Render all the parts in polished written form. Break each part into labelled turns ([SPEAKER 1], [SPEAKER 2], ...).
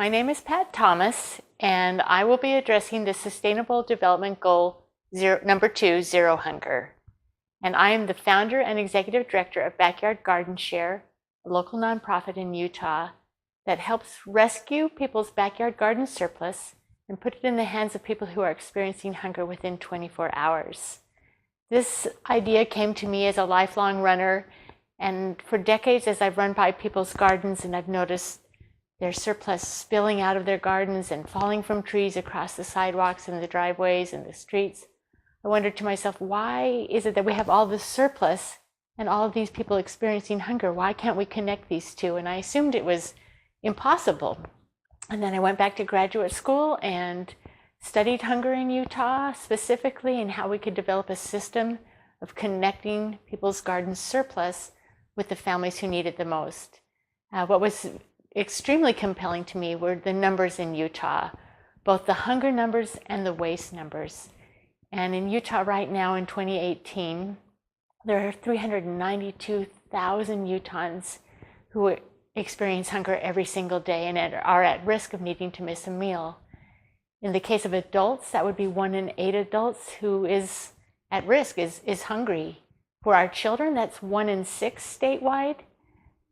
[SPEAKER 1] My name is Pat Thomas, and I will be addressing the Sustainable Development Goal number 2, Zero Hunger. And I am the founder and executive director of GardenShare, a local nonprofit in Utah that helps rescue people's backyard garden surplus and put it in the hands of people who are experiencing hunger within 24 hours. This idea came to me as a lifelong runner, and for decades as I've run by people's gardens and I've noticed their surplus spilling out of their gardens and falling from trees across the sidewalks and the driveways and the streets, I wondered to myself, why is it that we have all this surplus and all of these people experiencing hunger? Why can't we connect these two? And I assumed it was impossible. And then I went back to graduate school and studied hunger in Utah specifically, and how we could develop a system of connecting people's garden surplus with the families who need it the most. What was extremely compelling to me were the numbers in Utah, both the hunger numbers and the waste numbers. And in Utah right now in 2018, there are 392,000 Utahns who experience hunger every single day and are at risk of needing to miss a meal. In the case of adults, that would be 1 in 8 adults who is at risk, is hungry. For our children, that's 1 in 6 statewide.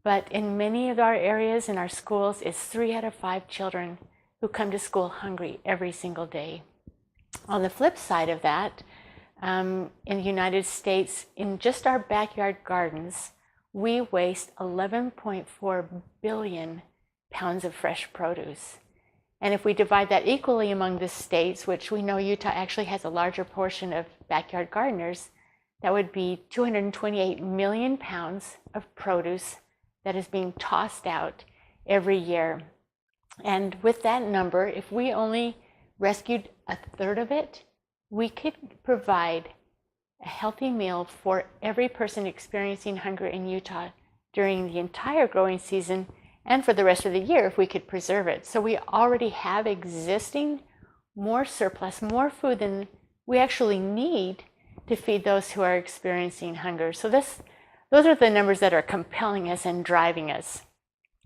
[SPEAKER 1] But in many of our areas in our schools, it's 3 out of 5 children who come to school hungry every single day. On the flip side of that, in the United States, in just our backyard gardens, we waste 11.4 billion pounds of fresh produce. And if we divide that equally among the states, which we know Utah actually has a larger portion of backyard gardeners, that would be 228 million pounds of produce that is being tossed out every year. And with that number, if we only rescued a third of it, we could provide a healthy meal for every person experiencing hunger in Utah during the entire growing season and for the rest of the year if we could preserve it. So we already have existing more surplus, more food than we actually need to feed those who are experiencing hunger. So those are the numbers that are compelling us and driving us.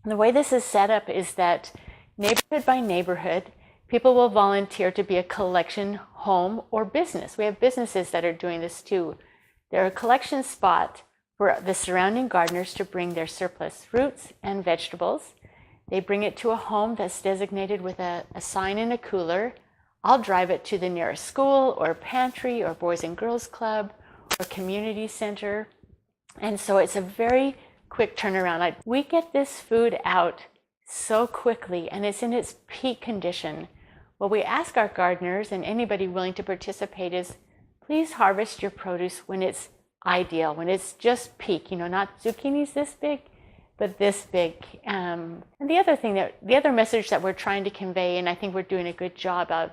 [SPEAKER 1] And the way this is set up is that neighborhood by neighborhood, people will volunteer to be a collection home or business. We have businesses that are doing this too. They're a collection spot for the surrounding gardeners to bring their surplus fruits and vegetables. They bring it to a home that's designated with a sign and a cooler. I'll drive it to the nearest school or pantry or Boys and Girls Club or community center. And so it's a very quick turnaround. We get this food out so quickly, and it's in its peak condition. What we ask our gardeners and anybody willing to participate is, please harvest your produce when it's ideal, when it's just peak, not zucchinis this big, but this big. And the other message that we're trying to convey, and I think we're doing a good job of,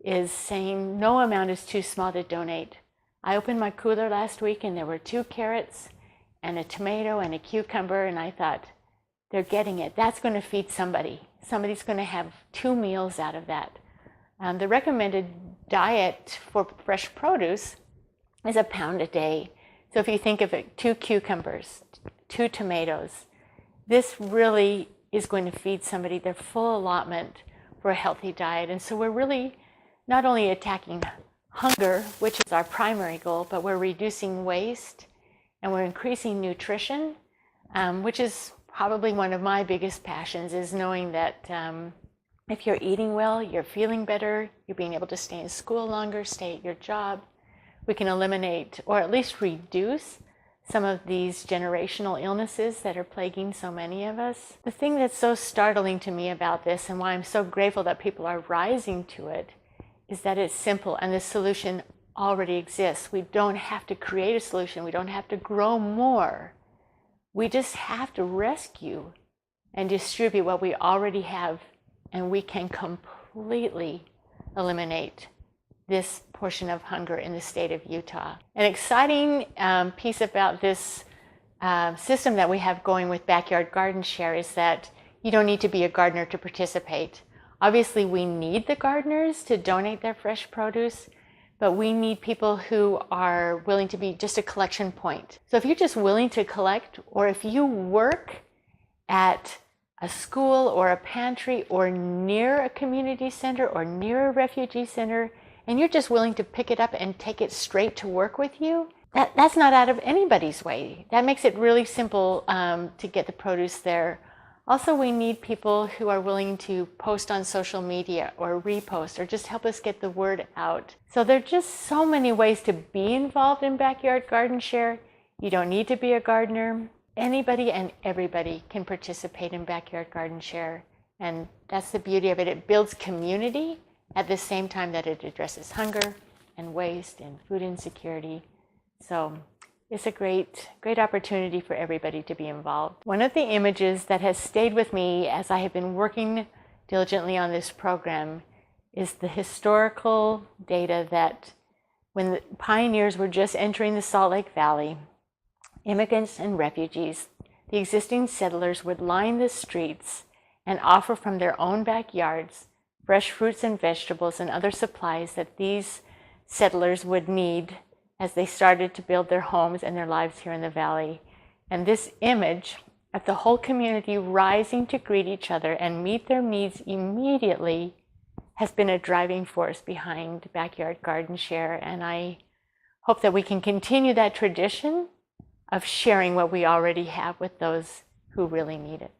[SPEAKER 1] is saying no amount is too small to donate. I opened my cooler last week and there were 2 carrots and a tomato and a cucumber, and I thought, they're getting it. That's going to feed somebody. Somebody's going to have 2 meals out of that. The recommended diet for fresh produce is a pound a day. So if you think of it, 2 cucumbers, 2 tomatoes, this really is going to feed somebody their full allotment for a healthy diet. And so we're really not only attacking hunger, which is our primary goal, but we're reducing waste and we're increasing nutrition, which is probably one of my biggest passions, is knowing that if you're eating well, you're feeling better, you're being able to stay in school longer, stay at your job. We can eliminate or at least reduce some of these generational illnesses that are plaguing so many of us. The thing that's so startling to me about this, and why I'm so grateful that people are rising to it, is that it's simple and the solution already exists. We don't have to create a solution. We don't have to grow more. We just have to rescue and distribute what we already have, and we can completely eliminate this portion of hunger in the state of Utah. An exciting piece about this system that we have going with GardenShare is that you don't need to be a gardener to participate. Obviously, we need the gardeners to donate their fresh produce, but we need people who are willing to be just a collection point. So if you're just willing to collect, or if you work at a school or a pantry or near a community center or near a refugee center, and you're just willing to pick it up and take it straight to work with you, that's not out of anybody's way. That makes it really simple to get the produce there. Also, we need people who are willing to post on social media or repost or just help us get the word out. So there are just so many ways to be involved in Backyard Garden Share. You don't need to be a gardener. Anybody and everybody can participate in Backyard Garden Share. And that's the beauty of it. It builds community at the same time that it addresses hunger and waste and food insecurity. So it's a great opportunity for everybody to be involved. One of the images that has stayed with me as I have been working diligently on this program is the historical data that when the pioneers were just entering the Salt Lake Valley, immigrants and refugees, the existing settlers would line the streets and offer from their own backyards fresh fruits and vegetables and other supplies that these settlers would need as they started to build their homes and their lives here in the valley. And this image of the whole community rising to greet each other and meet their needs immediately has been a driving force behind Backyard Garden Share. And I hope that we can continue that tradition of sharing what we already have with those who really need it.